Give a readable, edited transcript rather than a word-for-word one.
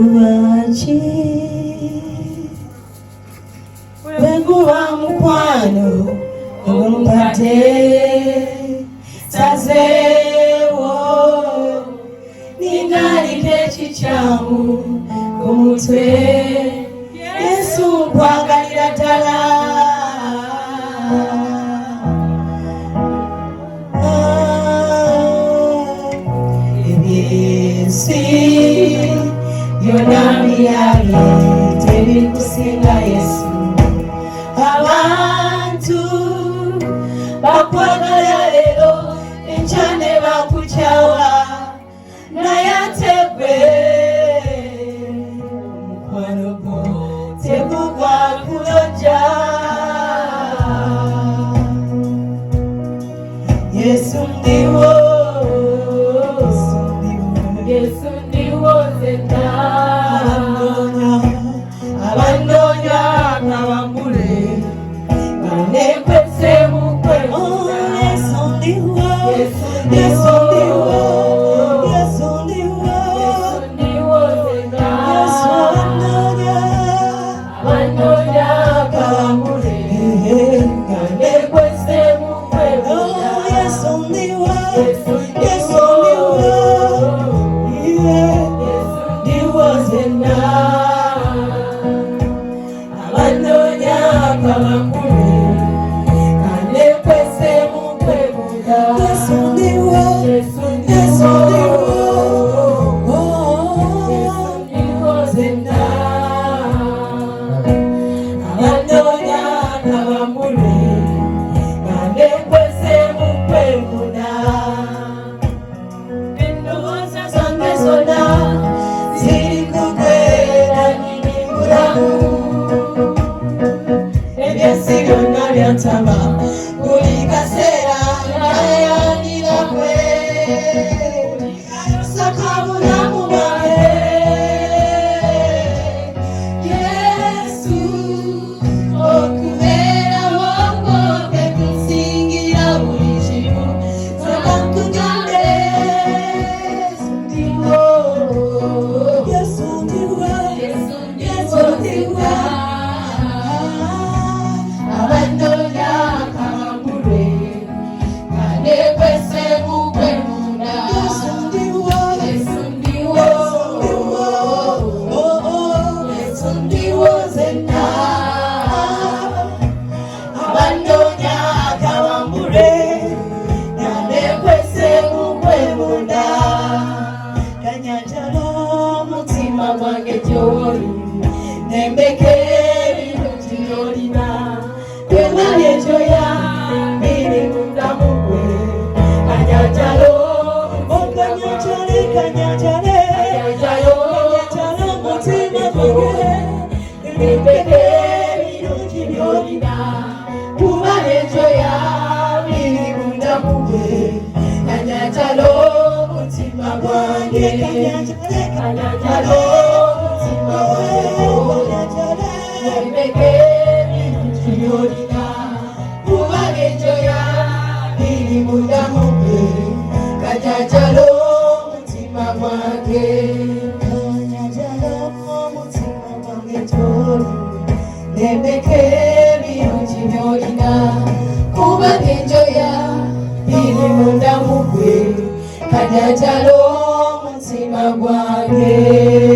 Uwachi Weguwa mkwano Umpate Tazewo Ninalike chichamu Kumutwe Yesu mkwangalira dala Yonami yage teri kusinga Yesu abantu bakwagala lero enchane bakuchawa nayategwe mukwano gwo tegugwa kuloja Yesu ndiwo Yesu ndiwo zeta abandonya nkabambule banekwese mukwe Yesu ndiwo Yesu ndiwo Yesu ndiwo Yesu ndiwo zeta abandonya nkabambule banekwese mukwe Yesu ndiwo Yesu ndiwo Tama kulikasera nayandira kwe sakabula mubale Yesu okubera wongo kusingira bulijibu sakakugande ndiwo Yesu ndiwo Yesu ndiwo Nembeke Jolina, Kwena Joya, Mini Mundamukwe, Kanyajalo, Kanyajale, Kanyajale, Kanyajalo, Motina Mugwe, Nembeke Jolina, Kumane Joya, Mini Mundamukwe, Kanyajalo, Motima Mugwe, Kanyajalo. Kanyajalo mutima mwange Kanyajalo mutima mwange toli Nembeke birungi byolina kuba njoya biri munda mugwe Kanyajalo mutima mwange